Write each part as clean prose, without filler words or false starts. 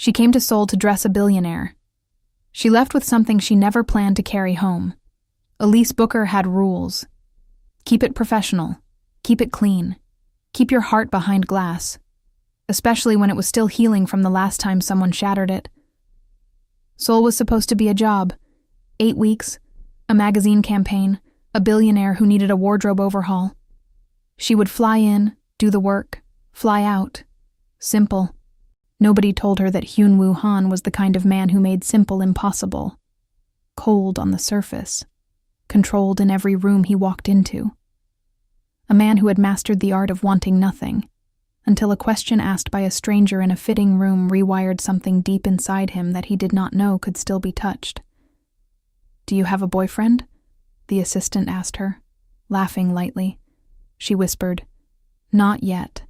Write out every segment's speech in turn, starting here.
She came to Seoul to dress a billionaire. She left with something she never planned to carry home. Elise Booker had rules. Keep it professional. Keep it clean. Keep your heart behind glass, especially when it was still healing from the last time someone shattered it. Seoul was supposed to be a job. 8 weeks, a magazine campaign, a billionaire who needed a wardrobe overhaul. She would fly in, do the work, fly out. Simple. Nobody told her that Hyun-Woo Han was the kind of man who made simple impossible. Cold on the surface. Controlled in every room he walked into. A man who had mastered the art of wanting nothing, until a question asked by a stranger in a fitting room rewired something deep inside him that he did not know could still be touched. "Do you have a boyfriend?" the assistant asked her, laughing lightly. She whispered, "Not yet."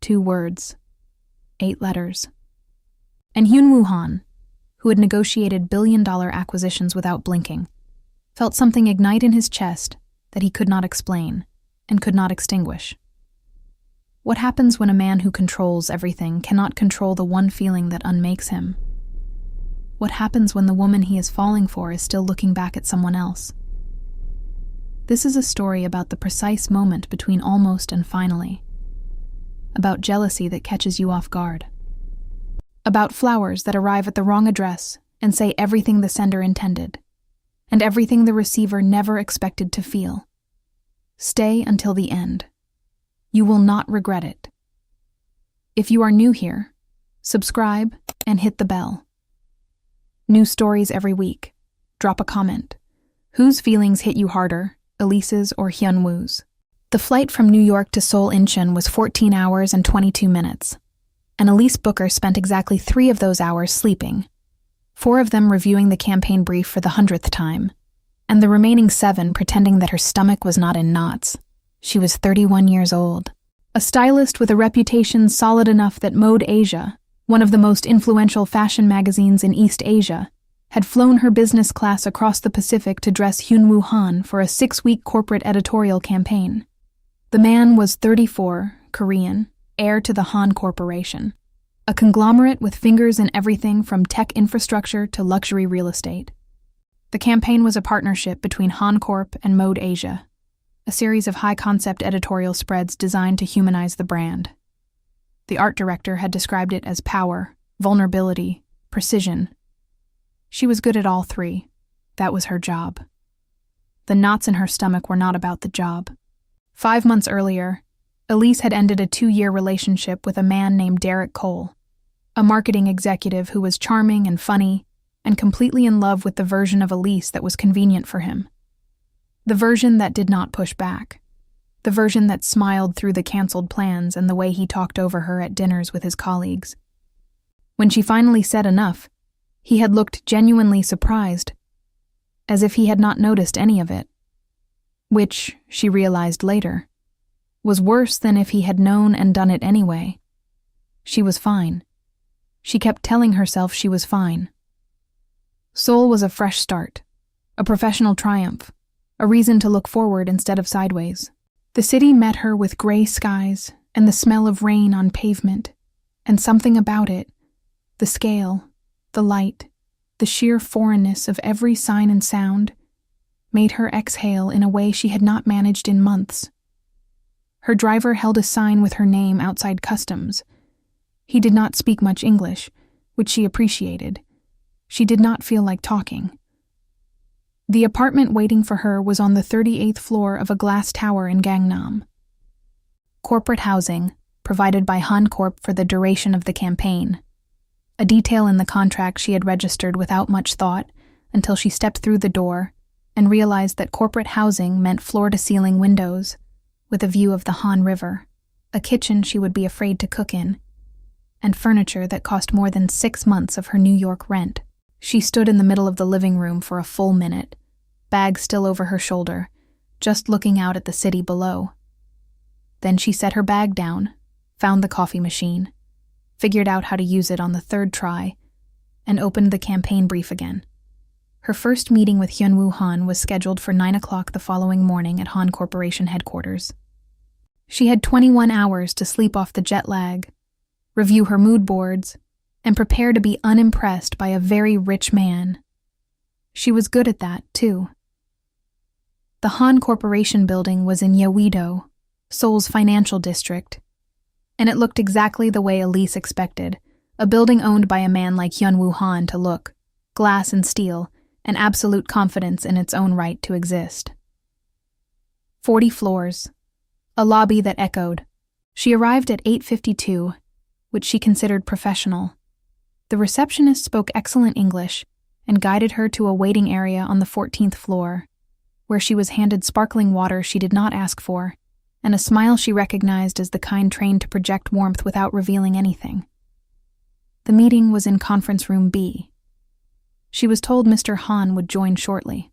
2 words. 8 letters. And Hyun-Woo Han, who had negotiated billion-dollar acquisitions without blinking, felt something ignite in his chest that he could not explain and could not extinguish. What happens when a man who controls everything cannot control the one feeling that unmakes him? What happens when the woman he is falling for is still looking back at someone else? This is a story about the precise moment between almost and finally. About jealousy that catches you off guard. About flowers that arrive at the wrong address and say everything the sender intended, and everything the receiver never expected to feel. Stay until the end. You will not regret it. If you are new here, subscribe and hit the bell. New stories every week. Drop a comment. Whose feelings hit you harder, Elise's or Hyun-Woo's? The flight from New York to Seoul Incheon was 14 hours and 22 minutes, and Elise Booker spent exactly 3 of those hours sleeping, 4 of them reviewing the campaign brief for the 100th time, and the remaining 7 pretending that her stomach was not in knots. She was 31 years old, a stylist with a reputation solid enough that Mode Asia, one of the most influential fashion magazines in East Asia, had flown her business class across the Pacific to dress Hyun-Woo Han for a 6-week corporate editorial campaign. The man was 34, Korean, heir to the Han Corporation, a conglomerate with fingers in everything from tech infrastructure to luxury real estate. The campaign was a partnership between Han Corp and Mode Asia, a series of high-concept editorial spreads designed to humanize the brand. The art director had described it as power, vulnerability, precision. She was good at all 3. That was her job. The knots in her stomach were not about the job. 5 months earlier, Elise had ended a 2-year relationship with a man named Derek Cole, a marketing executive who was charming and funny and completely in love with the version of Elise that was convenient for him. The version that did not push back. The version that smiled through the canceled plans and the way he talked over her at dinners with his colleagues. When she finally said enough, he had looked genuinely surprised, as if he had not noticed any of it. Which, she realized later, was worse than if he had known and done it anyway. She was fine. She kept telling herself she was fine. Seoul was a fresh start, a professional triumph, a reason to look forward instead of sideways. The city met her with gray skies and the smell of rain on pavement, and something about it, the scale, the light, the sheer foreignness of every sign and sound, made her exhale in a way she had not managed in months. Her driver held a sign with her name outside customs. He did not speak much English, which she appreciated. She did not feel like talking. The apartment waiting for her was on the 38th floor of a glass tower in Gangnam. Corporate housing, provided by Han Corp for the duration of the campaign. A detail in the contract she had registered without much thought until she stepped through the door and realized that corporate housing meant floor-to-ceiling windows, with a view of the Han River, a kitchen she would be afraid to cook in, and furniture that cost more than 6 months of her New York rent. She stood in the middle of the living room for a full minute, bag still over her shoulder, just looking out at the city below. Then she set her bag down, found the coffee machine, figured out how to use it on the 3rd try, and opened the campaign brief again. Her first meeting with Hyun-Woo Han was scheduled for 9 o'clock the following morning at Han Corporation headquarters. She had 21 hours to sleep off the jet lag, review her mood boards, and prepare to be unimpressed by a very rich man. She was good at that, too. The Han Corporation building was in Yeouido, Seoul's financial district, and it looked exactly the way Elise expected, a building owned by a man like Hyun-Woo Han to look, glass and steel, and absolute confidence in its own right to exist. 40 floors, a lobby that echoed. She arrived at 8:52, which she considered professional. The receptionist spoke excellent English and guided her to a waiting area on the 14th floor, where she was handed sparkling water she did not ask for, and a smile she recognized as the kind trained to project warmth without revealing anything. The meeting was in conference room B. She was told Mr. Han would join shortly.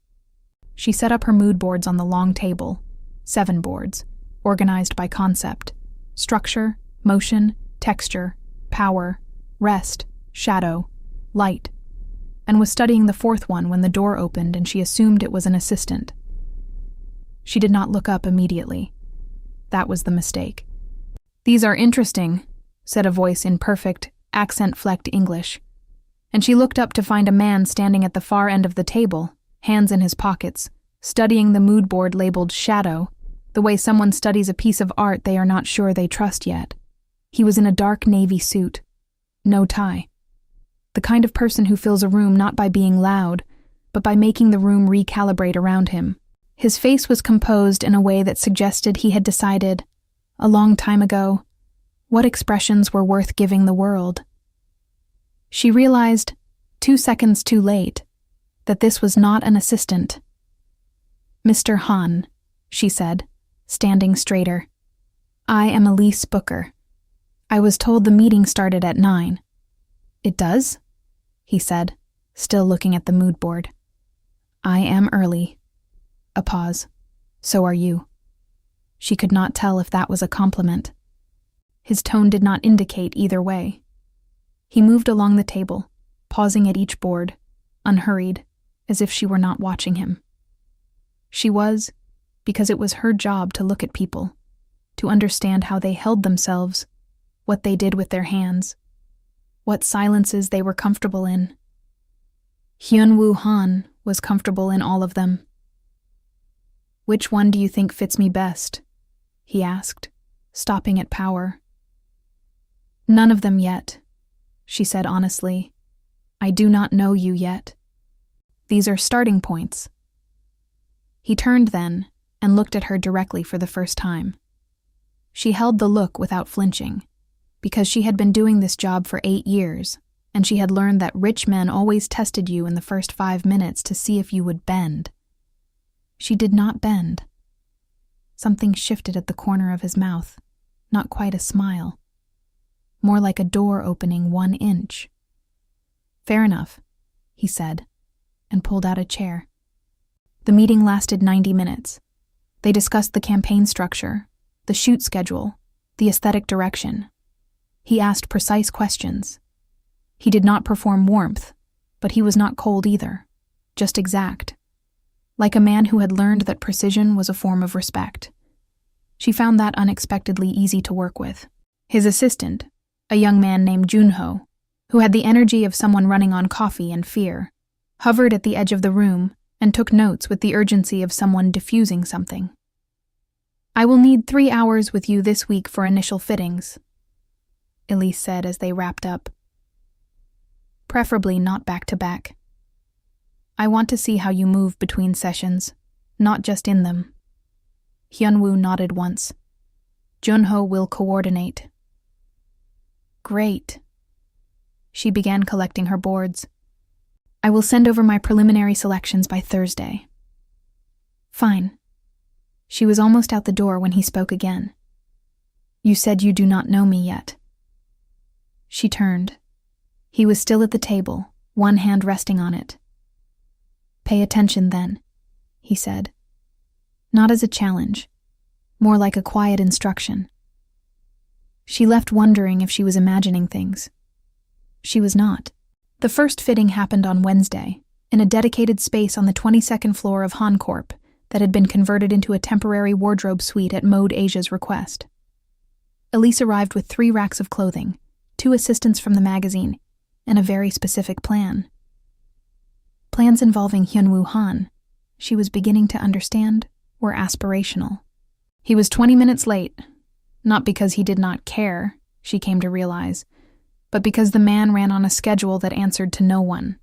She set up her mood boards on the long table, 7 boards, organized by concept, structure, motion, texture, power, rest, shadow, light, and was studying the 4th one when the door opened and she assumed it was an assistant. She did not look up immediately. That was the mistake. "These are interesting," said a voice in perfect, accent-flecked English, and she looked up to find a man standing at the far end of the table, hands in his pockets, studying the mood board labeled Shadow, the way someone studies a piece of art they are not sure they trust yet. He was in a dark navy suit, no tie. The kind of person who fills a room not by being loud, but by making the room recalibrate around him. His face was composed in a way that suggested he had decided, a long time ago, what expressions were worth giving the world. She realized, 2 seconds too late, that this was not an assistant. "Mr. Han," she said, standing straighter. "I am Elise Booker. I was told the meeting started at 9. "It does?" he said, still looking at the mood board. "I am early." A pause. "So are you." She could not tell if that was a compliment. His tone did not indicate either way. He moved along the table, pausing at each board, unhurried, as if she were not watching him. She was, because it was her job to look at people, to understand how they held themselves, what they did with their hands, what silences they were comfortable in. Hyun-Woo Han was comfortable in all of them. "Which one do you think fits me best?" he asked, stopping at power. "None of them yet," she said honestly. "I do not know you yet. These are starting points." He turned then and looked at her directly for the first time. She held the look without flinching, because she had been doing this job for 8 years, and she had learned that rich men always tested you in the first 5 minutes to see if you would bend. She did not bend. Something shifted at the corner of his mouth, not quite a smile. More like a door opening 1 inch. "Fair enough," he said, and pulled out a chair. The meeting lasted 90 minutes. They discussed the campaign structure, the shoot schedule, the aesthetic direction. He asked precise questions. He did not perform warmth, but he was not cold either, just exact. Like a man who had learned that precision was a form of respect. She found that unexpectedly easy to work with. His assistant, a young man named Junho, who had the energy of someone running on coffee and fear, hovered at the edge of the room and took notes with the urgency of someone diffusing something. "I will need 3 hours with you this week for initial fittings," Elise said as they wrapped up. "Preferably not back to back. I want to see how you move between sessions, not just in them." Hyun-Woo nodded once. "Junho will coordinate." "Great." She began collecting her boards. "I will send over my preliminary selections by Thursday." "Fine." She was almost out the door when he spoke again. "You said you do not know me yet." She turned. He was still at the table, one hand resting on it. "Pay attention then," he said. Not as a challenge, more like a quiet instruction. She left wondering if she was imagining things. She was not. The first fitting happened on Wednesday, in a dedicated space on the 22nd floor of Han Corp that had been converted into a temporary wardrobe suite at Mode Asia's request. Elise arrived with 3 racks of clothing, 2 assistants from the magazine, and a very specific plan. Plans involving Hyun-Woo Han, she was beginning to understand, were aspirational. He was 20 minutes late, not because he did not care, she came to realize, but because the man ran on a schedule that answered to no one.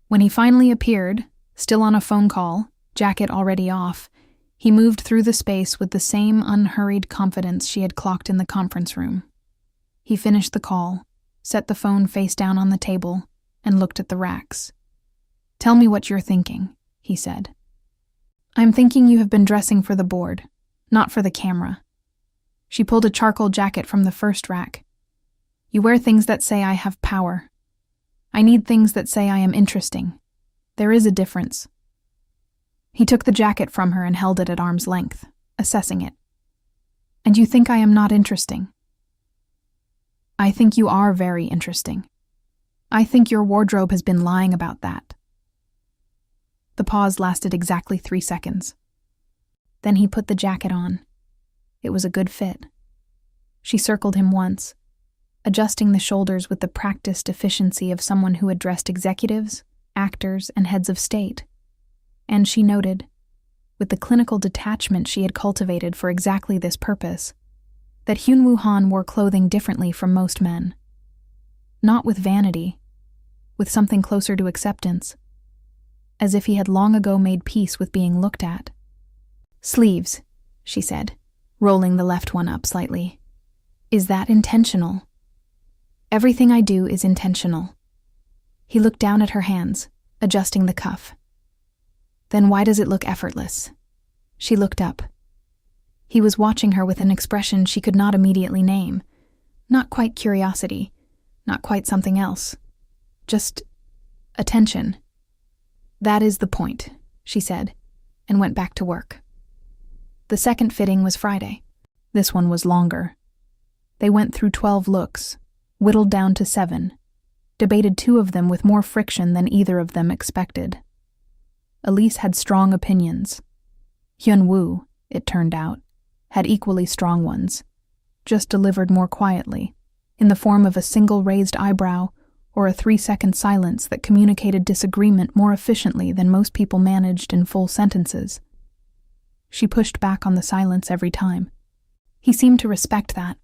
When he finally appeared, still on a phone call, jacket already off, he moved through the space with the same unhurried confidence she had clocked in the conference room. He finished the call, set the phone face down on the table, and looked at the racks. "Tell me what you're thinking," he said. "I'm thinking you have been dressing for the board, not for the camera." She pulled a charcoal jacket from the first rack. "You wear things that say I have power. I need things that say I am interesting. There is a difference." He took the jacket from her and held it at arm's length, assessing it. "And you think I am not interesting?" "I think you are very interesting. I think your wardrobe has been lying about that." The pause lasted exactly 3 seconds. Then he put the jacket on. It was a good fit. She circled him once, adjusting the shoulders with the practiced efficiency of someone who had dressed executives, actors, and heads of state. And she noted, with the clinical detachment she had cultivated for exactly this purpose, that Hyun-Woo Han wore clothing differently from most men. Not with vanity, with something closer to acceptance, as if he had long ago made peace with being looked at. "Sleeves," she said, rolling the left one up slightly. "Is that intentional?" "Everything I do is intentional." He looked down at her hands, adjusting the cuff. "Then why does it look effortless?" She looked up. He was watching her with an expression she could not immediately name. Not quite curiosity, not quite something else. Just attention. "That is the point," she said, and went back to work. The second fitting was Friday. This one was longer. They went through 12 looks, whittled down to 7, debated 2 of them with more friction than either of them expected. Elise had strong opinions. Hyun-Woo, it turned out, had equally strong ones, just delivered more quietly, in the form of a single raised eyebrow or a 3-second silence that communicated disagreement more efficiently than most people managed in full sentences. She pushed back on the silence every time. He seemed to respect that.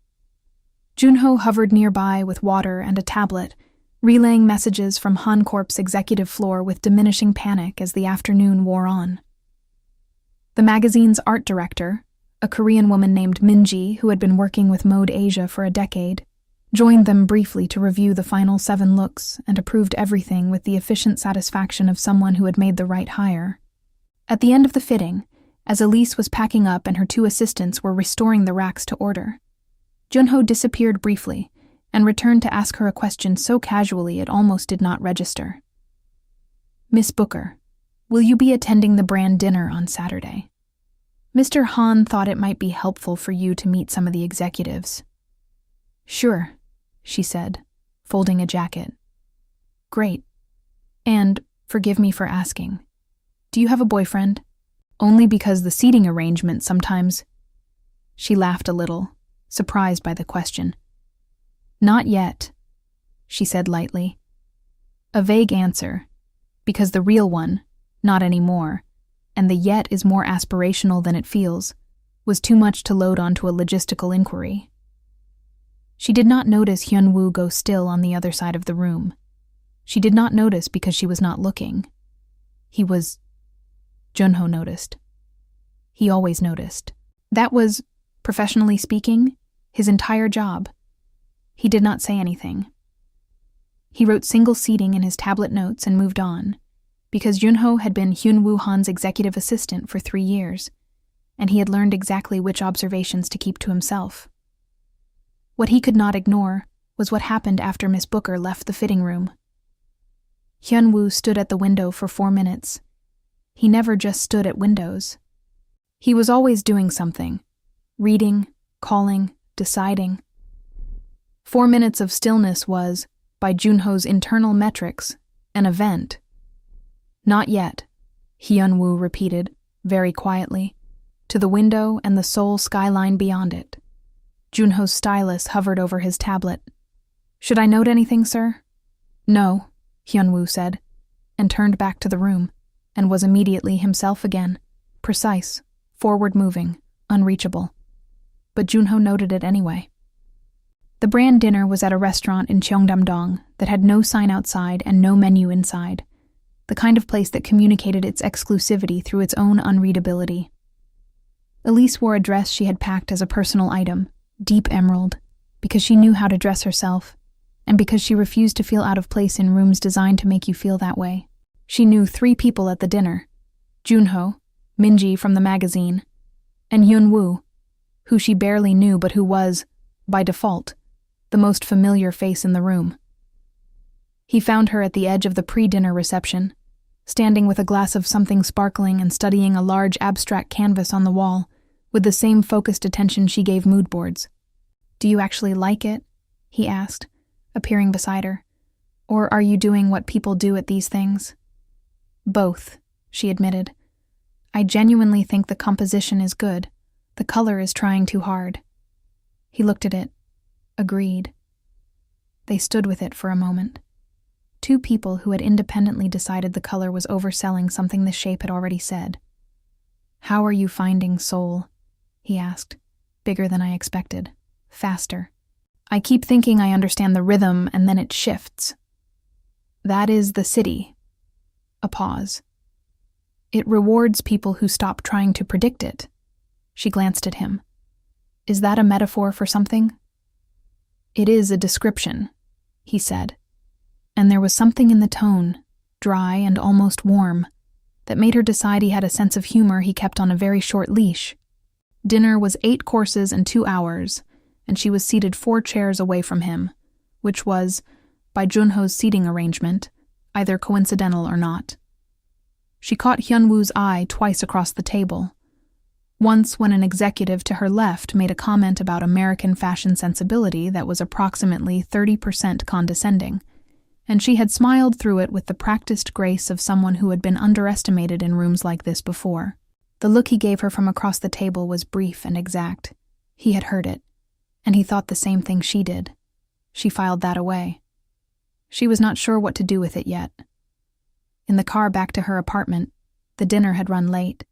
Junho hovered nearby with water and a tablet, relaying messages from Han Corp's executive floor with diminishing panic as the afternoon wore on. The magazine's art director, a Korean woman named Minji who had been working with Mode Asia for a decade, joined them briefly to review the final 7 looks and approved everything with the efficient satisfaction of someone who had made the right hire. At the end of the fitting, as Elise was packing up and her 2 assistants were restoring the racks to order, Junho disappeared briefly and returned to ask her a question so casually it almost did not register. "Miss Booker, will you be attending the brand dinner on Saturday? Mr. Han thought it might be helpful for you to meet some of the executives." "Sure," she said, folding a jacket. "Great. And, forgive me for asking, do you have a boyfriend? Only because the seating arrangement sometimes—" She laughed a little, surprised by the question. "Not yet," she said lightly. A vague answer, because the real one, not anymore, and the yet is more aspirational than it feels, was too much to load onto a logistical inquiry. She did not notice Hyun-Woo go still on the other side of the room. She did not notice because she was not looking. He was... Junho noticed. He always noticed. That was, professionally speaking, his entire job. He did not say anything. He wrote single seating in his tablet notes and moved on, because Junho had been Hyun-Woo Han's executive assistant for 3 years, and he had learned exactly which observations to keep to himself. What he could not ignore was what happened after Miss Booker left the fitting room. Hyun-Woo stood at the window for 4 minutes. He never just stood at windows. He was always doing something, reading, calling, deciding. 4 minutes of stillness was, by Junho's internal metrics, an event. "Not yet," Hyun-Woo repeated, very quietly, to the window and the Seoul skyline beyond it. Junho's stylus hovered over his tablet. "Should I note anything, sir?" No, Hyun-Woo said, and turned back to the room, and was immediately himself again, precise, forward-moving, unreachable. But Junho noted it anyway. The brand dinner was at a restaurant in Cheongdam-dong that had no sign outside and no menu inside, the kind of place that communicated its exclusivity through its own unreadability. Elise wore a dress she had packed as a personal item, deep emerald, because she knew how to dress herself, and because she refused to feel out of place in rooms designed to make you feel that way. She knew 3 people at the dinner: Junho, Minji from the magazine, and Hyun-Woo, who she barely knew but who was, by default, the most familiar face in the room. He found her at the edge of the pre-dinner reception, standing with a glass of something sparkling and studying a large abstract canvas on the wall, with the same focused attention she gave mood boards. "Do you actually like it?" he asked, appearing beside her. "Or are you doing what people do at these things?" "Both," she admitted. "I genuinely think the composition is good. The color is trying too hard." He looked at it. Agreed. They stood with it for a moment. 2 people who had independently decided the color was overselling something the shape had already said. "How are you finding Seoul?" he asked, bigger than I expected, faster. "I keep thinking I understand the rhythm and then it shifts." "That is the city." A pause. "It rewards people who stop trying to predict it." She glanced at him. "Is that a metaphor for something?" "It is a description," he said. And there was something in the tone, dry and almost warm, that made her decide he had a sense of humor he kept on a very short leash. Dinner was 8 courses and 2 hours, and she was seated 4 chairs away from him, which was, by Junho's seating arrangement, either coincidental or not. She caught Hyun-Woo's eye twice across the table. Once when an executive to her left made a comment about American fashion sensibility that was approximately 30% condescending, and she had smiled through it with the practiced grace of someone who had been underestimated in rooms like this before. The look he gave her from across the table was brief and exact. He had heard it, and he thought the same thing she did. She filed that away. She was not sure what to do with it yet. In the car back to her apartment, the dinner had run late,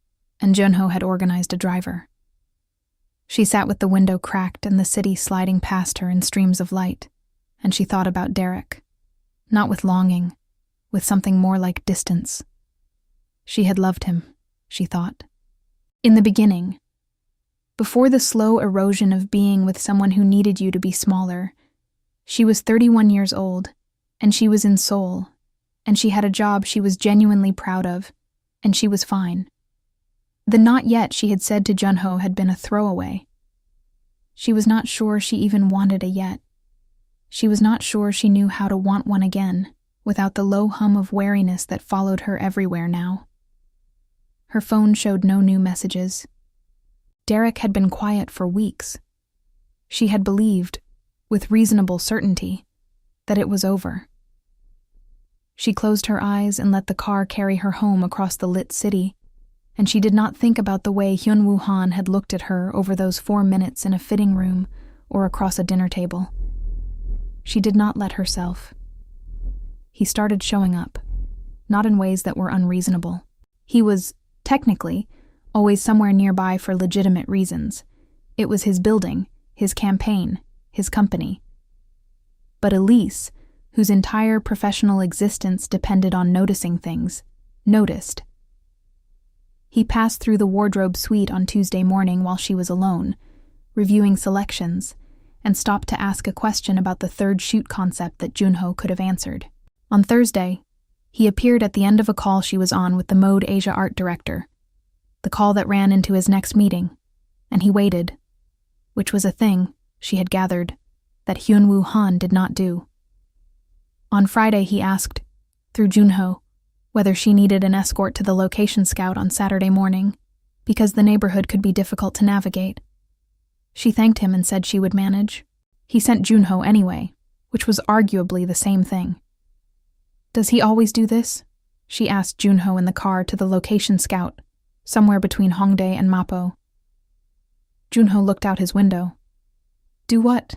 and Junho had organized a driver. She sat with the window cracked and the city sliding past her in streams of light, and she thought about Derek. Not with longing, with something more like distance. She had loved him, she thought. In the beginning, before the slow erosion of being with someone who needed you to be smaller. She was 31 years old, and she was in Seoul, and she had a job she was genuinely proud of, and she was fine. The not yet she had said to Junho had been a throwaway. She was not sure she even wanted a yet. She was not sure she knew how to want one again, without the low hum of wariness that followed her everywhere now. Her phone showed no new messages. Derek had been quiet for weeks. She had believed, with reasonable certainty, that it was over. She closed her eyes and let the car carry her home across the lit city, and she did not think about the way Hyun-Woo Han had looked at her over those 4 minutes in a fitting room or across a dinner table. She did not let herself. He started showing up, not in ways that were unreasonable. He was, technically, always somewhere nearby for legitimate reasons. It was his building, his campaign, his company. But Elise, whose entire professional existence depended on noticing things, noticed. He passed through the wardrobe suite on Tuesday morning while she was alone, reviewing selections, and stopped to ask a question about the third shoot concept that Junho could have answered. On Thursday, he appeared at the end of a call she was on with the Mode Asia art director, the call that ran into his next meeting, and he waited, which was a thing, she had gathered, that Hyun-Woo Han did not do. On Friday he asked, through Junho, whether she needed an escort to the location scout on Saturday morning, because the neighborhood could be difficult to navigate. She thanked him and said she would manage. He sent Junho anyway, which was arguably the same thing. "Does he always do this?" she asked Junho in the car to the location scout, somewhere between Hongdae and Mapo. Junho looked out his window. "Do what?"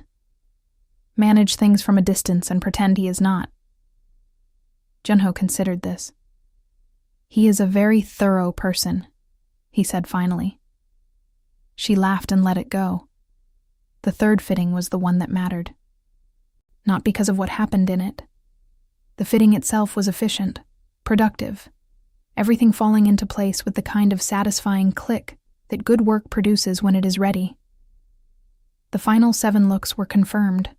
"Manage things from a distance and pretend he is not." Junho considered this. He is a very thorough person, he said finally. She laughed and let it go. The third fitting was the one that mattered. Not because of what happened in it. The fitting itself was efficient, productive, everything falling into place with the kind of satisfying click that good work produces when it is ready. The final 7 looks were confirmed.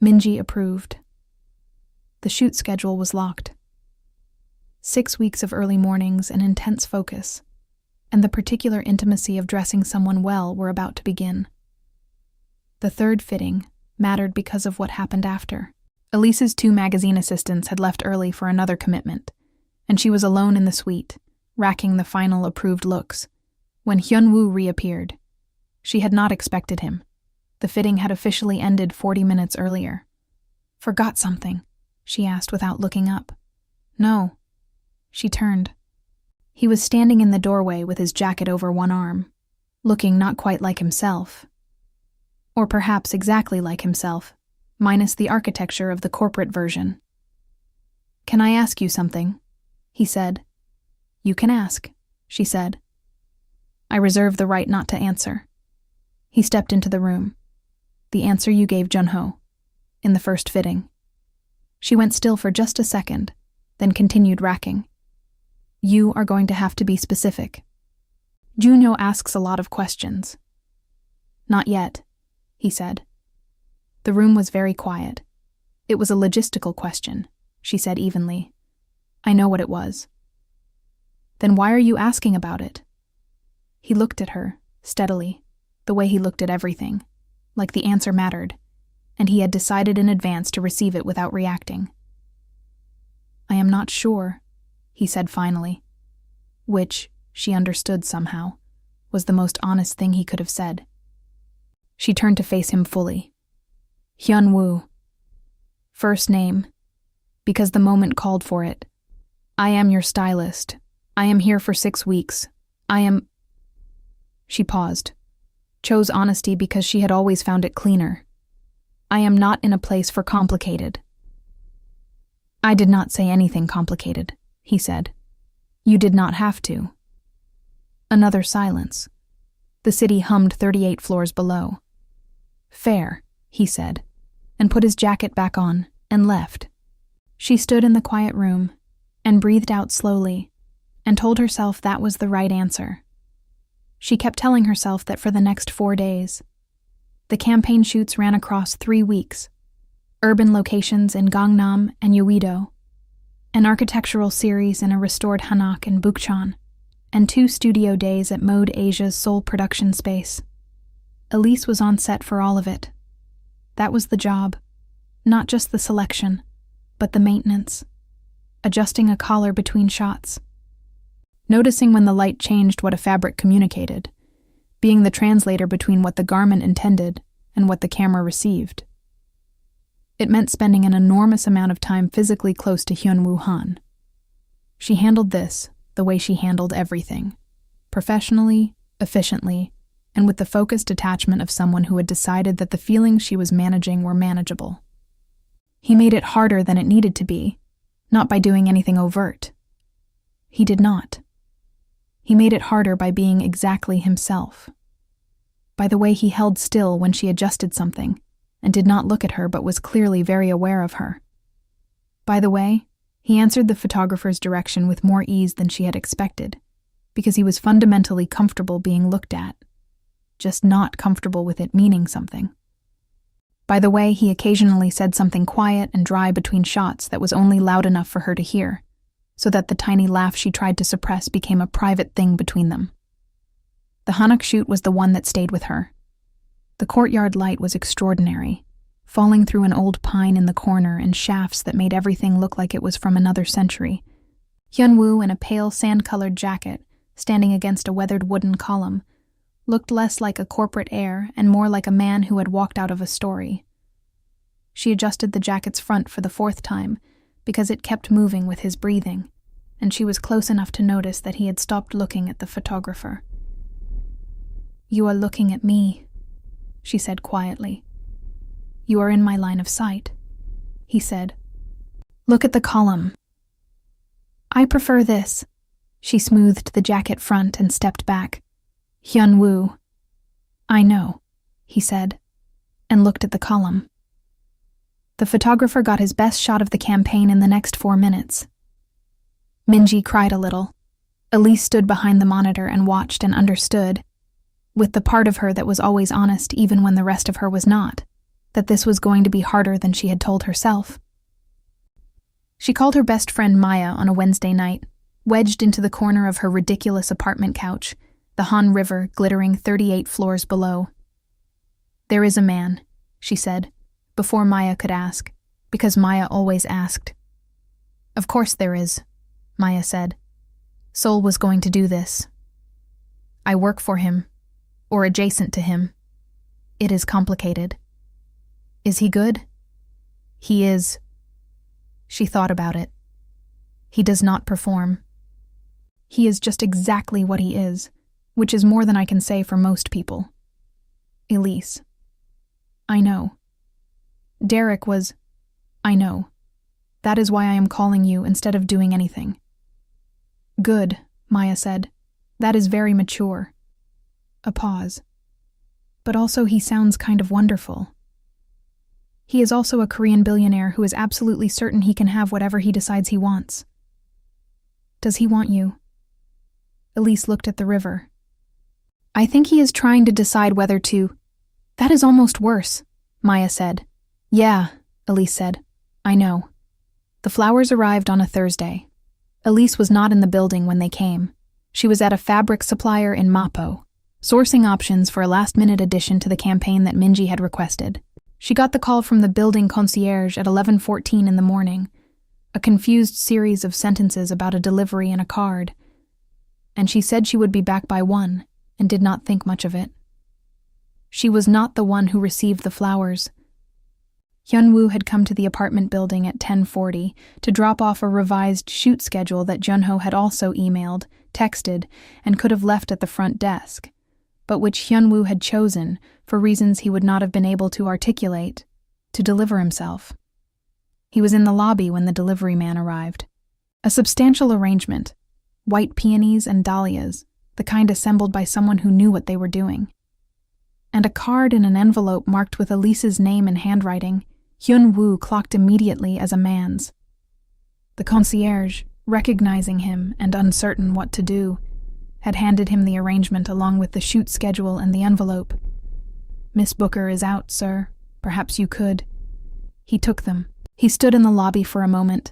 Minji approved. The shoot schedule was locked. 6 weeks of early mornings and intense focus, and the particular intimacy of dressing someone well were about to begin. The third fitting mattered because of what happened after. Elise's 2 magazine assistants had left early for another commitment, and she was alone in the suite, racking the final approved looks, when Hyun-Woo reappeared. She had not expected him. The fitting had officially ended 40 minutes earlier. "Forgot something?" she asked without looking up. "No." She turned. He was standing in the doorway with his jacket over one arm, looking not quite like himself. Or perhaps exactly like himself, minus the architecture of the corporate version. "Can I ask you something?" he said. "You can ask," she said. "I reserve the right not to answer." He stepped into the room. "The answer you gave Junho, in the first fitting." She went still for just a second, then continued racking. "You are going to have to be specific. Junho asks a lot of questions." "Not yet," he said. The room was very quiet. "It was a logistical question," she said evenly. "I know what it was." "Then why are you asking about it?" He looked at her, steadily, the way he looked at everything, like the answer mattered, and he had decided in advance to receive it without reacting. "I am not sure," he said finally, which, she understood somehow, was the most honest thing he could have said. She turned to face him fully. "Hyun-Woo. First name, because the moment called for it. I am your stylist. I am here for 6 weeks. I am—" She paused, chose honesty because she had always found it cleaner. "I am not in a place for complicated." "I did not say anything complicated," he said. "You did not have to." Another silence. The city hummed 38 floors below. "Fair," he said, and put his jacket back on and left. She stood in the quiet room and breathed out slowly and told herself that was the right answer. She kept telling herself that for the next 4 days. The campaign shoots ran across 3 weeks. Urban locations in Gangnam and Yeouido, an architectural series in a restored hanok in Bukchon, and 2 studio days at Mode Asia's Seoul production space. Elise was on set for all of it. That was the job, not just the selection, but the maintenance, adjusting a collar between shots, noticing when the light changed what a fabric communicated, being the translator between what the garment intended and what the camera received. It meant spending an enormous amount of time physically close to Hyun-Woo Han. She handled this the way she handled everything, professionally, efficiently, and with the focused attachment of someone who had decided that the feelings she was managing were manageable. He made it harder than it needed to be, not by doing anything overt. He did not. He made it harder by being exactly himself. By the way he held still when she adjusted something, and did not look at her but was clearly very aware of her. By the way, he answered the photographer's direction with more ease than she had expected, because he was fundamentally comfortable being looked at, just not comfortable with it meaning something. By the way, he occasionally said something quiet and dry between shots that was only loud enough for her to hear, so that the tiny laugh she tried to suppress became a private thing between them. The hanok shoot was the one that stayed with her. The courtyard light was extraordinary, falling through an old pine in the corner and shafts that made everything look like it was from another century. Hyun-Woo, in a pale sand-colored jacket, standing against a weathered wooden column, looked less like a corporate heir and more like a man who had walked out of a story. She adjusted the jacket's front for the 4th time, because it kept moving with his breathing, and she was close enough to notice that he had stopped looking at the photographer. "You are looking at me," she said quietly. "You are in my line of sight," he said. Look at the column. I prefer this. She smoothed the jacket front and stepped back. Hyun-Woo. I know, he said, and looked at the column. The photographer got his best shot of the campaign in the next 4 minutes. Minji cried a little. Elise stood behind the monitor and watched and understood, with the part of her that was always honest even when the rest of her was not, that this was going to be harder than she had told herself. She called her best friend Maya on a Wednesday night, wedged into the corner of her ridiculous apartment couch, the Han River glittering 38 floors below. There is a man, she said, before Maya could ask, because Maya always asked. Of course there is, Maya said. Seoul was going to do this. I work for him, or adjacent to him. It is complicated. Is he good? He is. She thought about it. He does not perform. He is just exactly what he is, which is more than I can say for most people. Elise. I know. Derek was. I know. That is why I am calling you instead of doing anything. Good, Maya said. That is very mature. A pause. But also he sounds kind of wonderful. He is also a Korean billionaire who is absolutely certain he can have whatever he decides he wants. Does he want you? Elise looked at the river. I think he is trying to decide whether to. That is almost worse, Maya said. Yeah, Elise said. I know. The flowers arrived on a Thursday. Elise was not in the building when they came. She was at a fabric supplier in Mapo, sourcing options for a last-minute addition to the campaign that Minji had requested. She got the call from the building concierge at 11:14 in the morning, a confused series of sentences about a delivery and a card, and she said she would be back by 1 and did not think much of it. She was not the one who received the flowers. Hyun-Woo had come to the apartment building at 10:40 to drop off a revised shoot schedule that Junho had also emailed, texted, and could have left at the front desk, but which Hyun-Woo had chosen, for reasons he would not have been able to articulate, to deliver himself. He was in the lobby when the delivery man arrived. A substantial arrangement, white peonies and dahlias, the kind assembled by someone who knew what they were doing. And a card in an envelope marked with Elise's name in handwriting, Hyun-Woo clocked immediately as a man's. The concierge, recognizing him and uncertain what to do, had handed him the arrangement along with the shoot schedule and the envelope. Miss Booker is out, sir. Perhaps you could. He took them. He stood in the lobby for a moment,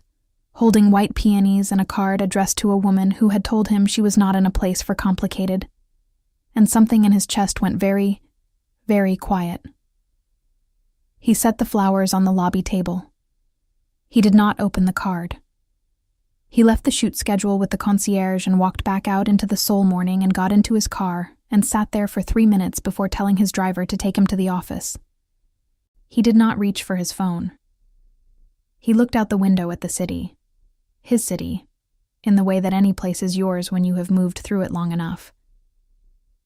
holding white peonies and a card addressed to a woman who had told him she was not in a place for complicated. And something in his chest went very, very quiet. He set the flowers on the lobby table. He did not open the card. He left the shoot schedule with the concierge and walked back out into the Seoul morning and got into his car and sat there for 3 minutes before telling his driver to take him to the office. He did not reach for his phone. He looked out the window at the city, his city, in the way that any place is yours when you have moved through it long enough.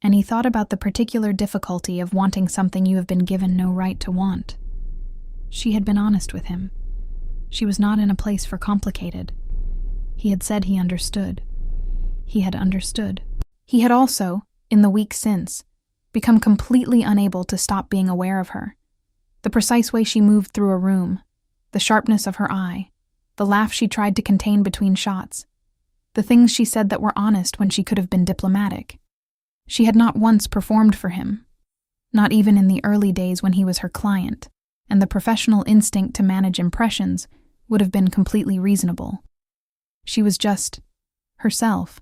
And he thought about the particular difficulty of wanting something you have been given no right to want. She had been honest with him. She was not in a place for complicated. He had said he understood. He had understood. He had also, in the week since, become completely unable to stop being aware of her. The precise way she moved through a room, the sharpness of her eye, the laugh she tried to contain between shots, the things she said that were honest when she could have been diplomatic. She had not once performed for him, not even in the early days when he was her client, and the professional instinct to manage impressions would have been completely reasonable. She was just herself.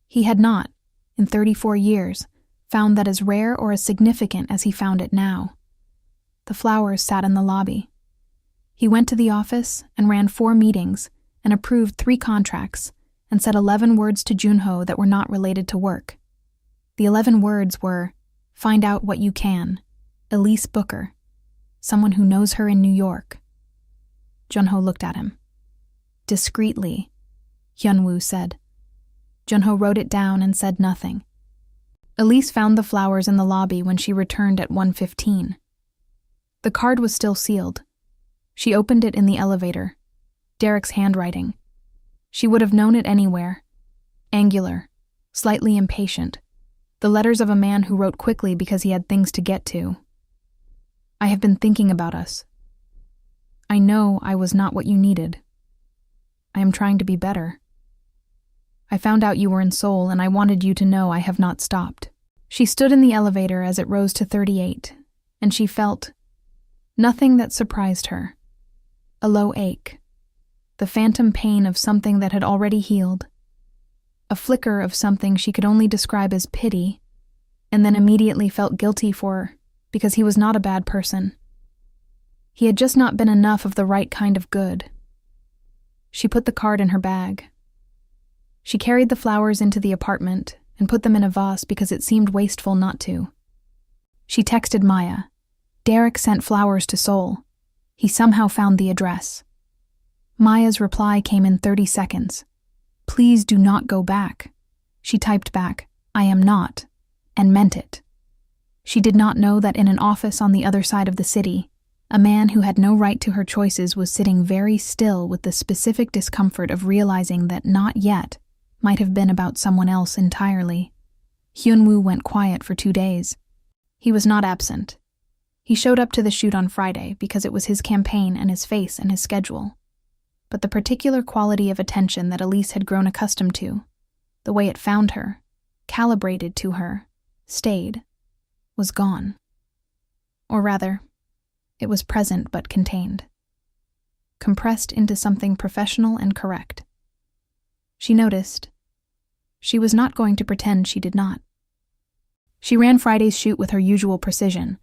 He had not, in 34 years, found that as rare or as significant as he found it now. The flowers sat in the lobby. He went to the office and ran 4 meetings and approved 3 contracts and said 11 words to Junho that were not related to work. The 11 words were, find out what you can, Elise Booker, someone who knows her in New York. Junho looked at him. Discreetly, Hyun-Woo said. Junho wrote it down and said nothing. Elise found the flowers in the lobby when she returned at 1:15. The card was still sealed. She opened it in the elevator. Derek's handwriting. She would have known it anywhere. Angular, slightly impatient. The letters of a man who wrote quickly because he had things to get to. I have been thinking about us. I know I was not what you needed. I am trying to be better. I found out you were in Seoul and I wanted you to know I have not stopped. She stood in the elevator as it rose to 38, and she felt nothing that surprised her. A low ache. The phantom pain of something that had already healed. A flicker of something she could only describe as pity, and then immediately felt guilty for because he was not a bad person. He had just not been enough of the right kind of good. She put the card in her bag. She carried the flowers into the apartment and put them in a vase because it seemed wasteful not to. She texted Maya. Derek sent flowers to Seoul. He somehow found the address. Maya's reply came in 30 seconds. Please do not go back. She typed back, I am not, and meant it. She did not know that in an office on the other side of the city, a man who had no right to her choices was sitting very still with the specific discomfort of realizing that not yet might have been about someone else entirely. Hyun-Woo went quiet for 2 days. He was not absent. He showed up to the shoot on Friday because it was his campaign and his face and his schedule. But the particular quality of attention that Elise had grown accustomed to, the way it found her, calibrated to her, stayed, was gone. Or rather, it was present but contained. Compressed into something professional and correct. She noticed. She was not going to pretend she did not. She ran Friday's shoot with her usual precision,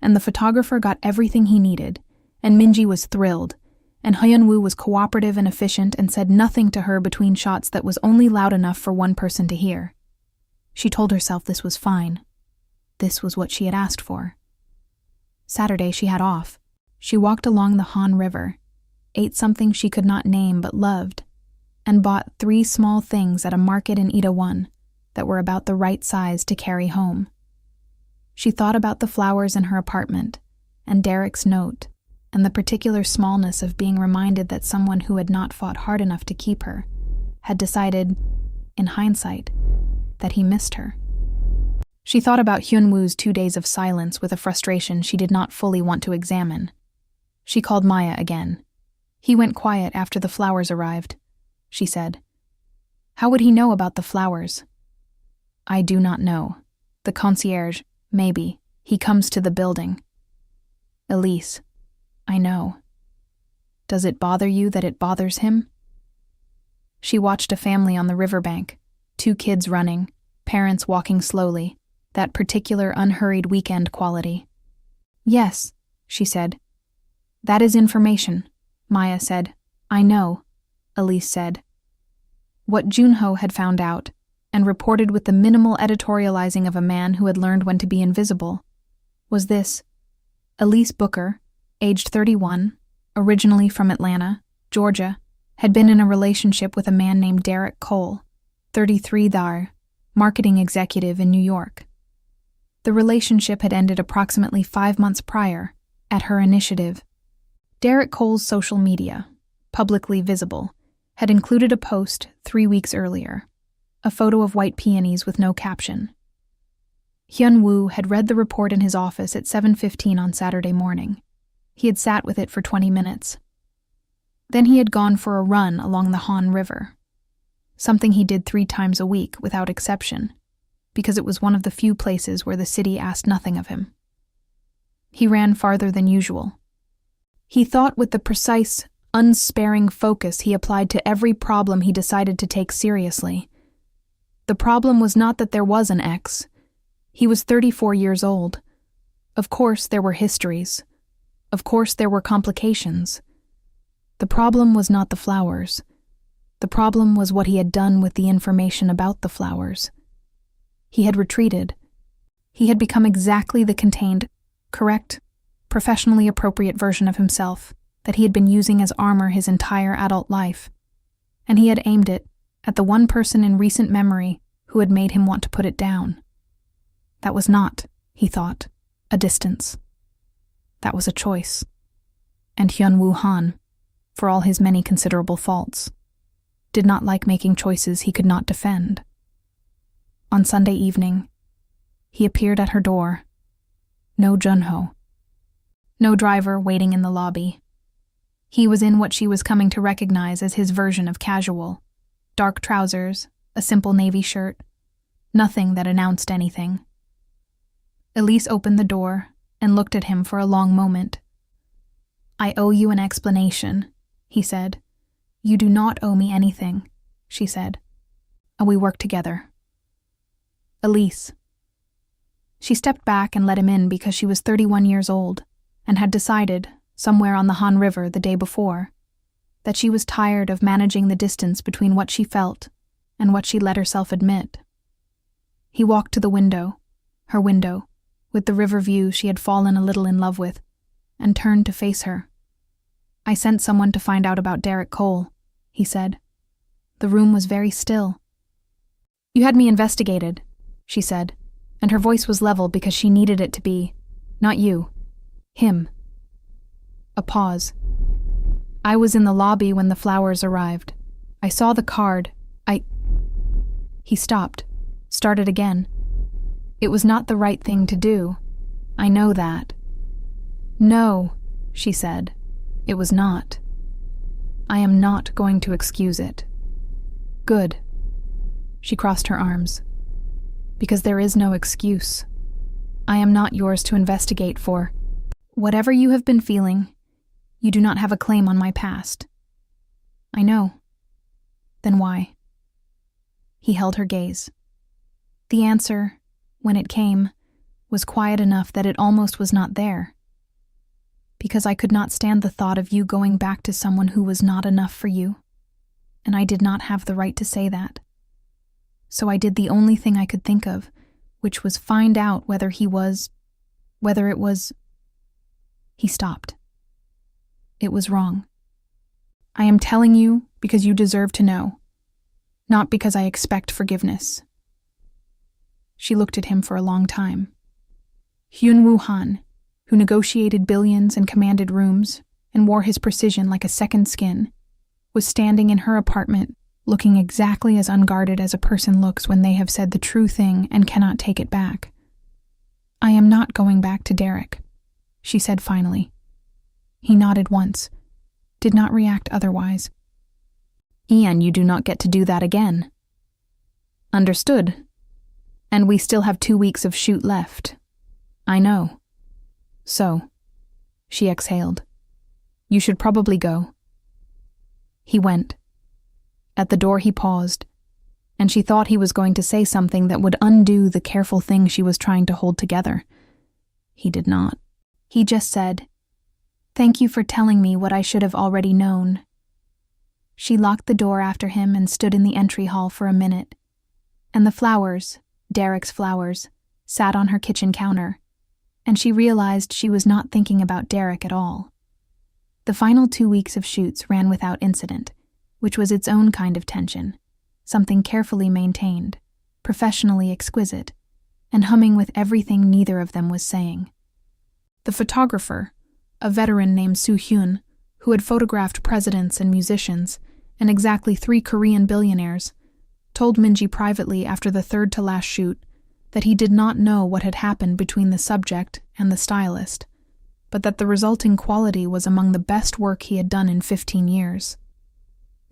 and the photographer got everything he needed, and Minji was thrilled, and Hyun-Woo was cooperative and efficient and said nothing to her between shots that was only loud enough for one person to hear. She told herself this was fine. This was what she had asked for. Saturday she had off. She walked along the Han River, ate something she could not name but loved, and bought 3 small things at a market in Itaewon that were about the right size to carry home. She thought about the flowers in her apartment, and Derek's note, and the particular smallness of being reminded that someone who had not fought hard enough to keep her had decided, in hindsight, that he missed her. She thought about Hyun-Woo's 2 days of silence with a frustration she did not fully want to examine. She called Maya again. He went quiet after the flowers arrived, she said. How would he know about the flowers? I do not know. The concierge, maybe. He comes to the building. Elise, I know. Does it bother you that it bothers him? She watched a family on the riverbank, 2 kids running, parents walking slowly, that particular unhurried weekend quality. Yes, she said. That is information, Maya said. I know, Elise said. What Junho had found out, and reported with the minimal editorializing of a man who had learned when to be invisible, was this: Elise Booker, aged 31, originally from Atlanta, Georgia, had been in a relationship with a man named Derek Cole, 33 there, marketing executive in New York. The relationship had ended approximately 5 months prior, at her initiative. Derek Cole's social media, publicly visible, had included a post 3 weeks earlier, a photo of white peonies with no caption. Hyun-Woo had read the report in his office at 7:15 on Saturday morning. He had sat with it for 20 minutes. Then he had gone for a run along the Han River, something he did 3 times a week without exception, because it was one of the few places where the city asked nothing of him. He ran farther than usual. He thought with the precise, unsparing focus he applied to every problem he decided to take seriously. The problem was not that there was an ex. He was 34 years old. Of course there were histories. Of course there were complications. The problem was not the flowers. The problem was what he had done with the information about the flowers. He had retreated. He had become exactly the contained, correct, professionally appropriate version of himself that he had been using as armor his entire adult life. And he had aimed it at the one person in recent memory who had made him want to put it down. That was not, he thought, a distance. That was a choice. And Hyun-Woo Han. for all his many considerable faults, did not like making choices he could not defend. On Sunday evening, he appeared at her door. No Junho. No driver waiting in the lobby. He was in what she was coming to recognize as his version of casual. Dark trousers, a simple navy shirt, nothing that announced anything. Elise opened the door and looked at him for a long moment. "I owe you an explanation," he said. "You do not owe me anything," she said. "We work together." Elise. She stepped back and let him in because she was 31 years old and had decided, somewhere on the Han River the day before, that she was tired of managing the distance between what she felt and what she let herself admit. He walked to the window, her window, with the river view she had fallen a little in love with, and turned to face her. "I sent someone to find out about Derek Cole," he said. The room was very still. "You had me investigated," she said, and her voice was level because she needed it to be. "Not you. Him." A pause. "I was in the lobby when the flowers arrived. I saw the card. He stopped, started again. "It was not the right thing to do. I know that." "No," she said. "It was not. I am not going to excuse it." "Good." She crossed her arms. "Because there is no excuse. I am not yours to investigate for. Whatever you have been feeling, you do not have a claim on my past." "I know." "Then why?" He held her gaze. The answer, when it came, was quiet enough that it almost was not there. "Because I could not stand the thought of you going back to someone who was not enough for you, and I did not have the right to say that. So I did the only thing I could think of, which was find out whether it was... He stopped. "It was wrong. I am telling you because you deserve to know, not because I expect forgiveness." She looked at him for a long time. Hyun-Woo Han, who negotiated billions and commanded rooms and wore his precision like a second skin, was standing in her apartment, looking exactly as unguarded as a person looks when they have said the true thing and cannot take it back. "I am not going back to Derek," she said finally. He nodded once, did not react otherwise. "Ian, you do not get to do that again." "Understood. And we still have 2 weeks of shoot left." "I know." "So," she exhaled, "you should probably go." He went. At the door he paused, and she thought he was going to say something that would undo the careful thing she was trying to hold together. He did not. He just said, "Thank you for telling me what I should have already known." She locked the door after him and stood in the entry hall for a minute, and the flowers, Derek's flowers, sat on her kitchen counter, and she realized she was not thinking about Derek at all. The final 2 weeks of shoots ran without incident, which was its own kind of tension, something carefully maintained, professionally exquisite, and humming with everything neither of them was saying. The photographer, a veteran named Soo-hyun, who had photographed presidents and musicians, and exactly 3 Korean billionaires, told Minji privately after the third-to-last shoot that he did not know what had happened between the subject and the stylist, but that the resulting quality was among the best work he had done in 15 years.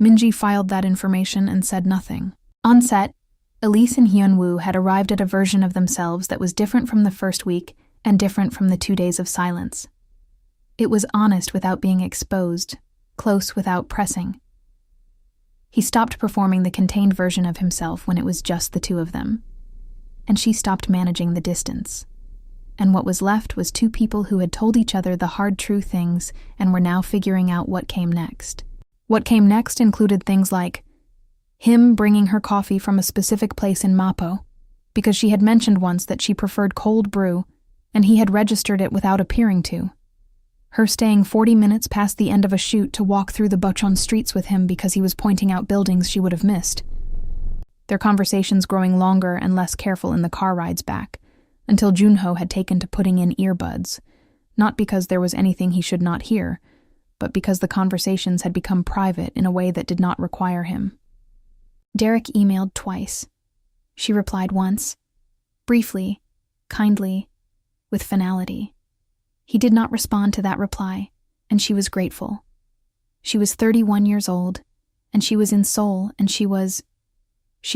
Minji filed that information and said nothing. On set, Elise and Hyun-Woo had arrived at a version of themselves that was different from the first week and different from the 2 days of silence. It was honest without being exposed, close without pressing. He stopped performing the contained version of himself when it was just the two of them, and she stopped managing the distance. And what was left was 2 people who had told each other the hard true things and were now figuring out what came next. What came next included things like him bringing her coffee from a specific place in Mapo, because she had mentioned once that she preferred cold brew, and he had registered it without appearing to. Her staying 40 minutes past the end of a shoot to walk through the Bucheon streets with him because he was pointing out buildings she would have missed. Their conversations growing longer and less careful in the car rides back, until Junho had taken to putting in earbuds, not because there was anything he should not hear, but because the conversations had become private in a way that did not require him. Derek emailed twice. She replied once, briefly, kindly, with finality. He did not respond to that reply, and she was grateful. She was 31 years old, and she was in Seoul, and she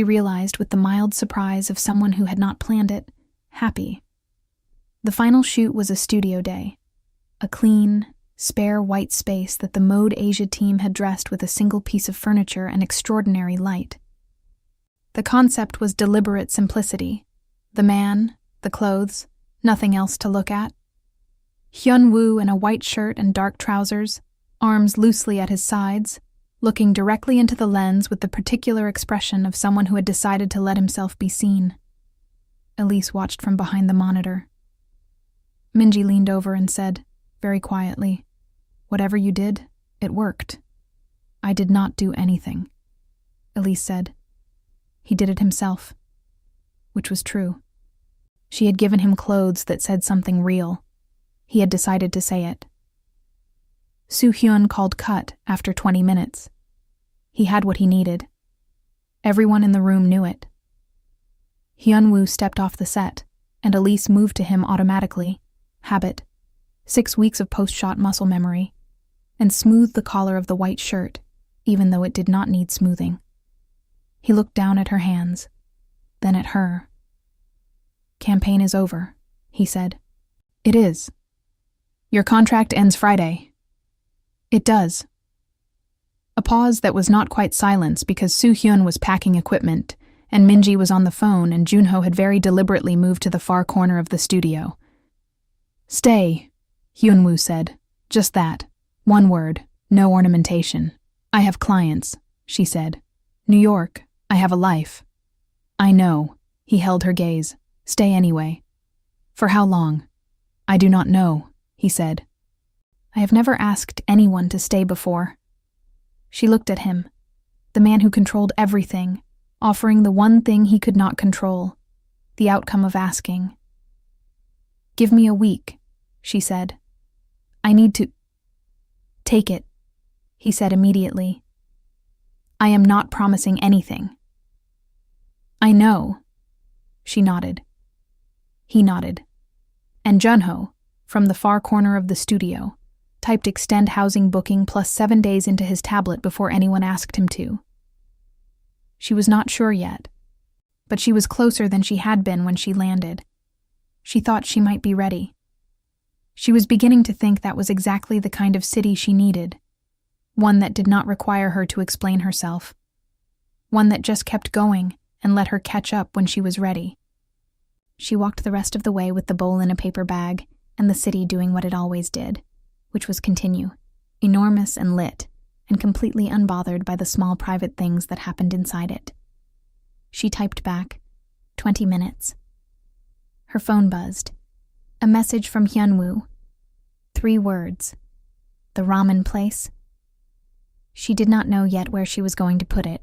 realized with the mild surprise of someone who had not planned it, happy. The final shoot was a studio day, a clean, spare white space that the Mode Asia team had dressed with a single piece of furniture and extraordinary light. The concept was deliberate simplicity. The man, the clothes, nothing else to look at. Hyun-Woo in a white shirt and dark trousers, arms loosely at his sides, looking directly into the lens with the particular expression of someone who had decided to let himself be seen. Elise watched from behind the monitor. Minji leaned over and said, very quietly, "Whatever you did, it worked." "I did not do anything," Elise said. "He did it himself," which was true. She had given him clothes that said something real. He had decided to say it. Soo-hyun called cut after 20 minutes. He had what he needed. Everyone in the room knew it. Hyun-Woo stepped off the set, and Elise moved to him automatically. Habit. 6 weeks of post-shot muscle memory. And smoothed the collar of the white shirt, even though it did not need smoothing. He looked down at her hands, then at her. "Campaign is over," he said. "It is. Your contract ends Friday." "It does." A pause that was not quite silence because Soo-hyun was packing equipment, and Minji was on the phone, and Junho had very deliberately moved to the far corner of the studio. "Stay," Hyun-Woo said. "Just that. One word. No ornamentation. I have clients," she said. "New York. I have a life." "I know." He held her gaze. "Stay anyway." "For how long?" "I do not know," he said. "I have never asked anyone to stay before." She looked at him, the man who controlled everything, offering the one thing he could not control, the outcome of asking. "Give me a week," she said. "I need to—" "Take it," he said immediately. "I am not promising anything." "I know." She nodded. He nodded. And Junho, from the far corner of the studio, typed extend housing booking plus 7 days into his tablet before anyone asked him to. She was not sure yet, but she was closer than she had been when she landed. She thought she might be ready. She was beginning to think that was exactly the kind of city she needed, one that did not require her to explain herself, one that just kept going and let her catch up when she was ready. She walked the rest of the way with the bowl in a paper bag and the city doing what it always did, which was continue, enormous and lit, and completely unbothered by the small private things that happened inside it. She typed back, 20 minutes. Her phone buzzed. A message from Hyun-Woo. 3 words. The ramen place. She did not know yet where she was going to put it.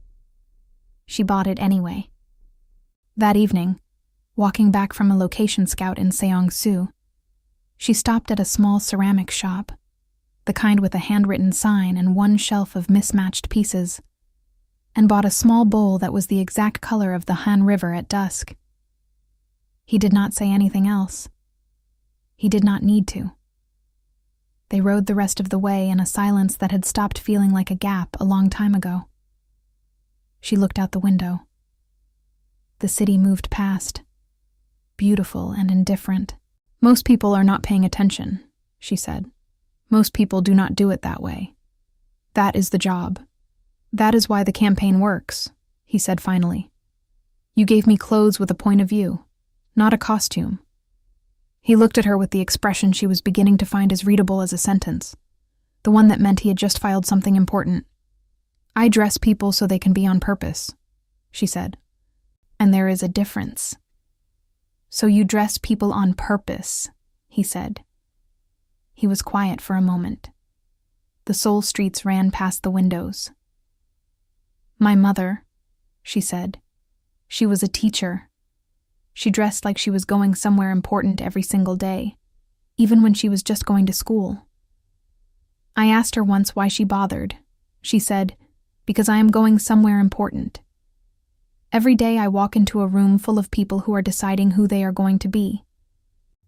She bought it anyway. That evening, walking back from a location scout in Seongsu, she stopped at a small ceramic shop, the kind with a handwritten sign and one shelf of mismatched pieces, and bought a small bowl that was the exact color of the Han River at dusk. He did not say anything else. He did not need to. They rode the rest of the way in a silence that had stopped feeling like a gap a long time ago. She looked out the window. The city moved past, beautiful and indifferent. "Most people are not paying attention," she said. "Most people do not do it that way. That is the job. That is why the campaign works," he said finally. "You gave me clothes with a point of view, not a costume." He looked at her with the expression she was beginning to find as readable as a sentence, the one that meant he had just filed something important. "I dress people so they can be on purpose," she said. "And there is a difference." "So you dress people on purpose," he said. He was quiet for a moment. The Seoul streets ran past the windows. "My mother," she said. "She was a teacher. She dressed like she was going somewhere important every single day, even when she was just going to school." I asked her once why she bothered. She said, "Because I am going somewhere important. Every day I walk into a room full of people who are deciding who they are going to be.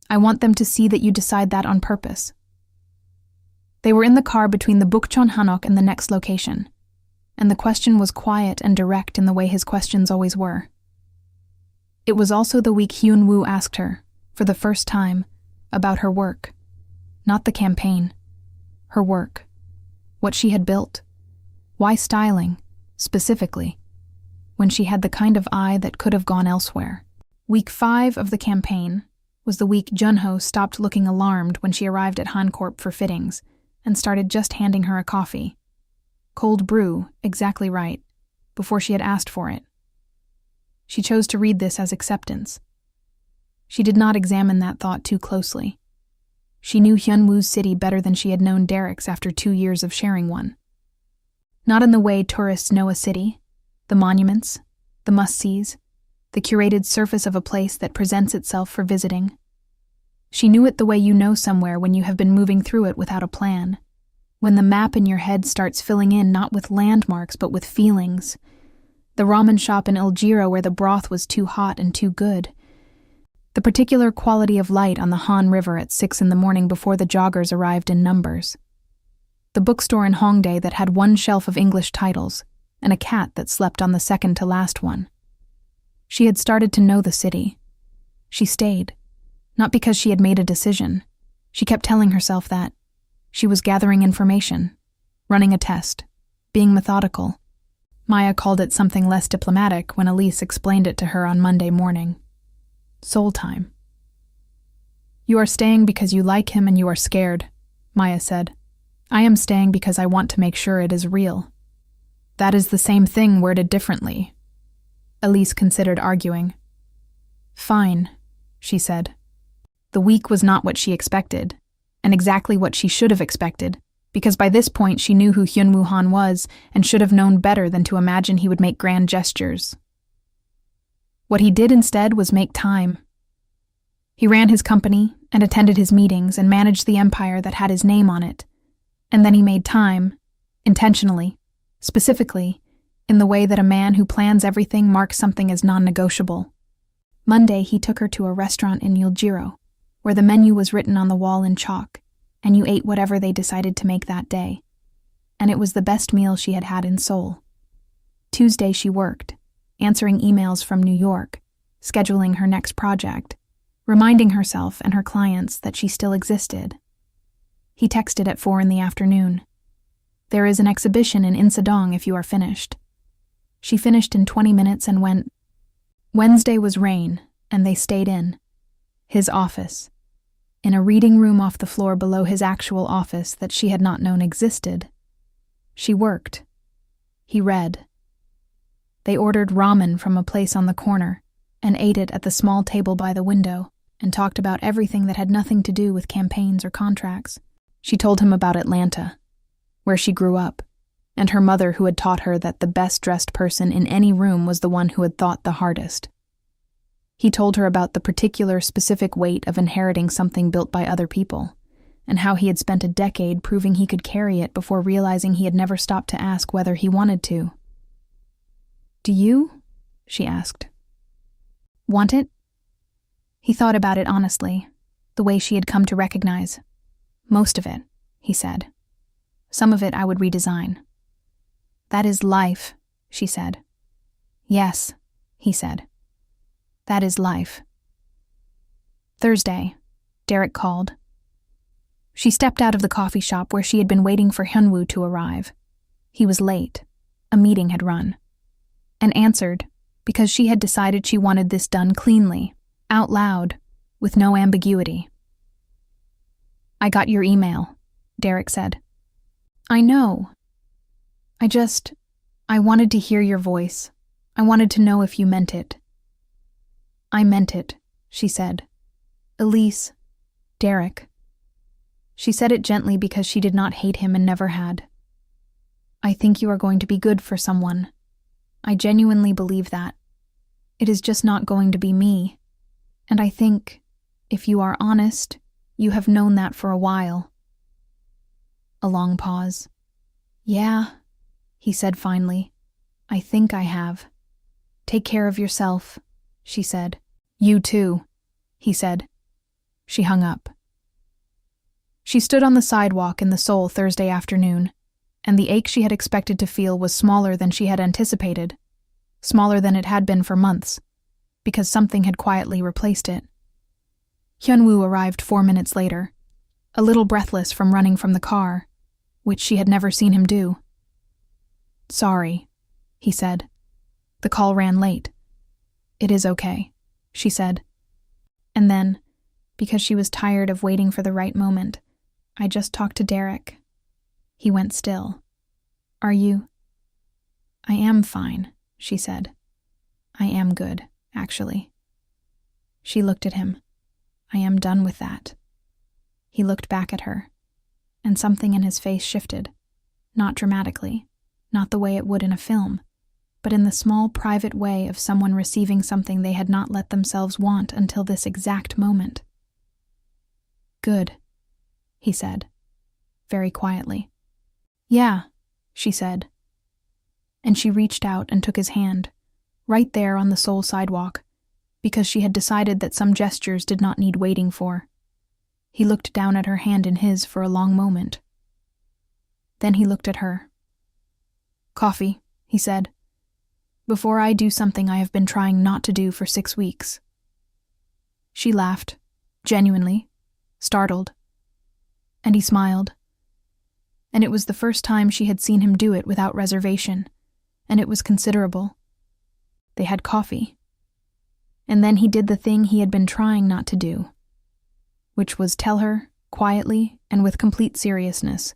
I want them to see that you decide that on purpose." They were in the car between the Bukchon Hanok and the next location, and the question was quiet and direct in the way his questions always were. It was also the week Hyun-Woo asked her, for the first time, about her work. Not the campaign. Her work. What she had built. Why styling, specifically, when she had the kind of eye that could have gone elsewhere. Week 5 of the campaign was the week Junho stopped looking alarmed when she arrived at Hancorp for fittings and started just handing her a coffee. Cold brew, exactly right, before she had asked for it. She chose to read this as acceptance. She did not examine that thought too closely. She knew Hyun-Woo's city better than she had known Derek's after 2 years of sharing one. Not in the way tourists know a city, the monuments, the must-sees, the curated surface of a place that presents itself for visiting. She knew it the way you know somewhere when you have been moving through it without a plan, when the map in your head starts filling in not with landmarks but with feelings. The ramen shop in El Giro where the broth was too hot and too good. The particular quality of light on the Han River at 6 a.m. before the joggers arrived in numbers. The bookstore in Hongdae that had one shelf of English titles, and a cat that slept on the second to last one. She had started to know the city. She stayed, not because she had made a decision. She kept telling herself that. She was gathering information, running a test, being methodical. Maya called it something less diplomatic when Elise explained it to her on Monday morning. Soul time. "You are staying because you like him and you are scared," Maya said. "I am staying because I want to make sure it is real." "That is the same thing worded differently." Elise considered arguing. "Fine," she said. The week was not what she expected, and exactly what she should have expected, because by this point she knew who Hyun-Woo Han was and should have known better than to imagine he would make grand gestures. What he did instead was make time. He ran his company and attended his meetings and managed the empire that had his name on it. And then he made time, intentionally, specifically, in the way that a man who plans everything marks something as non-negotiable. Monday, he took her to a restaurant in Yuljiro, where the menu was written on the wall in chalk, and you ate whatever they decided to make that day. And it was the best meal she had had in Seoul. Tuesday, she worked, answering emails from New York, scheduling her next project, reminding herself and her clients that she still existed. He texted at 4 p.m. "There is an exhibition in Insadong if you are finished." She finished in 20 minutes and went. Wednesday was rain, and they stayed in. His office. In a reading room off the floor below his actual office that she had not known existed. She worked. He read. They ordered ramen from a place on the corner and ate it at the small table by the window and talked about everything that had nothing to do with campaigns or contracts. She told him about Atlanta, where she grew up, and her mother who had taught her that the best-dressed person in any room was the one who had thought the hardest. He told her about the particular specific weight of inheriting something built by other people, and how he had spent a decade proving he could carry it before realizing he had never stopped to ask whether he wanted to. "Do you?" she asked. "Want it?" He thought about it honestly, the way she had come to recognize. "Most of it," he said. "Some of it I would redesign." "That is life," she said. "Yes," he said. "That is life." Thursday, Derek called. She stepped out of the coffee shop where she had been waiting for Hyun-Woo to arrive. He was late. A meeting had run. And answered, because she had decided she wanted this done cleanly, out loud, with no ambiguity. "I got your email," Derek said. "I know. I wanted to hear your voice. I wanted to know if you meant it." "I meant it," she said. "Elise, Derek." She said it gently because she did not hate him and never had. "I think you are going to be good for someone. I genuinely believe that. It is just not going to be me. And I think, if you are honest, you have known that for a while." A long pause. "Yeah," he said finally. "I think I have." "Take care of yourself," she said. "You too," he said. She hung up. She stood on the sidewalk in the Seoul Thursday afternoon, and the ache she had expected to feel was smaller than she had anticipated, smaller than it had been for months, because something had quietly replaced it. Hyun-Woo arrived 4 minutes later, a little breathless from running from the car, which she had never seen him do. "Sorry," he said. "The call ran late." "It is okay," she said. And then, because she was tired of waiting for the right moment, "I just talked to Derek." He went still. "Are you?" "I am fine," she said. "I am good, actually." She looked at him. "I am done with that." He looked back at her, and something in his face shifted, not dramatically, not the way it would in a film, but in the small private way of someone receiving something they had not let themselves want until this exact moment. "Good," he said, very quietly. "Yeah," she said. And she reached out and took his hand, right there on the Seoul sidewalk, because she had decided that some gestures did not need waiting for. He looked down at her hand in his for a long moment. Then he looked at her. "Coffee," he said, "before I do something I have been trying not to do for 6 weeks." She laughed, genuinely, startled. And he smiled. And it was the first time she had seen him do it without reservation, and it was considerable. They had coffee. And then he did the thing he had been trying not to do, which was tell her, quietly and with complete seriousness,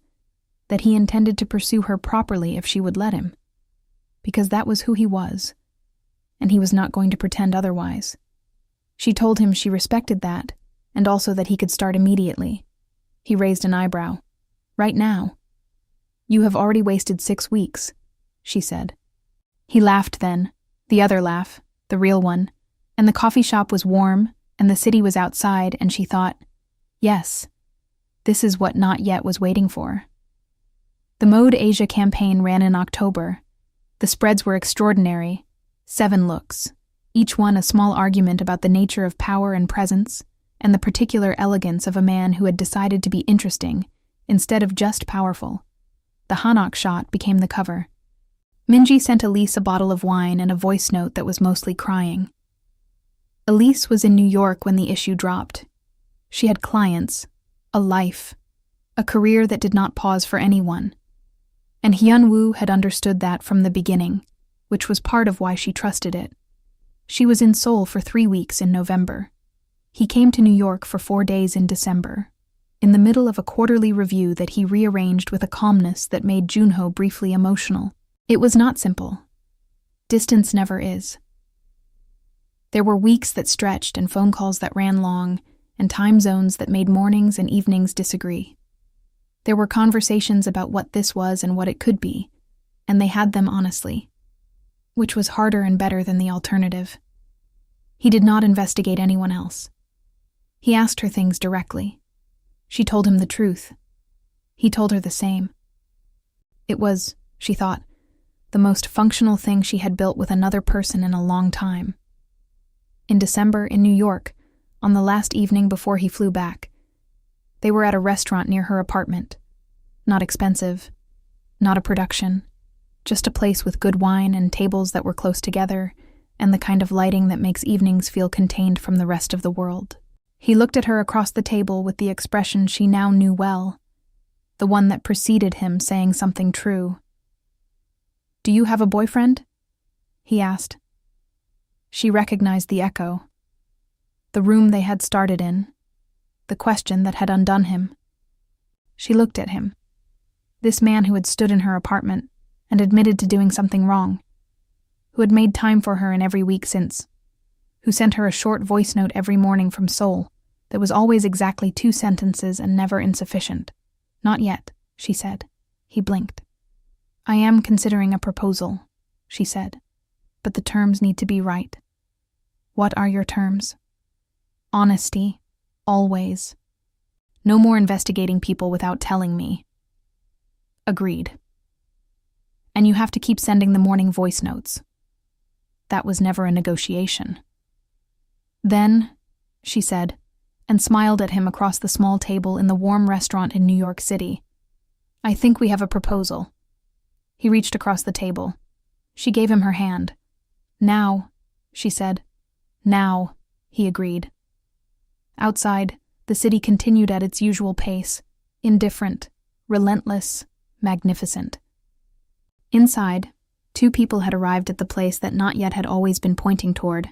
that he intended to pursue her properly if she would let him, because that was who he was, and he was not going to pretend otherwise. She told him she respected that, and also that he could start immediately. He raised an eyebrow. "Right now." "You have already wasted 6 weeks," she said. He laughed then, the other laugh, the real one, and the coffee shop was warm, and the city was outside, and she thought, yes, this is what Not Yet was waiting for. The Mode Asia campaign ran in October. The spreads were extraordinary, 7 looks, each one a small argument about the nature of power and presence, and the particular elegance of a man who had decided to be interesting instead of just powerful. The Hanok shot became the cover. Minji sent Elise a bottle of wine and a voice note that was mostly crying. Elise was in New York when the issue dropped. She had clients, a life, a career that did not pause for anyone. And Hyun-Woo had understood that from the beginning, which was part of why she trusted it. She was in Seoul for 3 weeks in November. He came to New York for 4 days in December, in the middle of a quarterly review that he rearranged with a calmness that made Junho briefly emotional. It was not simple. Distance never is. There were weeks that stretched and phone calls that ran long, and time zones that made mornings and evenings disagree. There were conversations about what this was and what it could be, and they had them honestly, which was harder and better than the alternative. He did not investigate anyone else. He asked her things directly. She told him the truth. He told her the same. It was, she thought, the most functional thing she had built with another person in a long time. In December, in New York, on the last evening before he flew back, they were at a restaurant near her apartment. Not expensive, not a production, just a place with good wine and tables that were close together, and the kind of lighting that makes evenings feel contained from the rest of the world. He looked at her across the table with the expression she now knew well, the one that preceded him saying something true. "Do you have a boyfriend?" he asked. She recognized the echo. The room they had started in, the question that had undone him. She looked at him. This man who had stood in her apartment and admitted to doing something wrong, who had made time for her in every week since, who sent her a short voice note every morning from Seoul that was always exactly 2 sentences and never insufficient. "Not yet," she said. He blinked. "I am considering a proposal," she said, "but the terms need to be right." "What are your terms?" "Honesty, always. No more investigating people without telling me." Agreed. And you have to keep sending the morning voice notes. That was never a negotiation. Then, she said, and smiled at him across the small table in the warm restaurant in New York City. I think we have a proposal. He reached across the table. She gave him her hand. Now, she said. Now, he agreed. Outside, the city continued at its usual pace, indifferent, relentless, magnificent. Inside, two people had arrived at the place that not yet had always been pointing toward.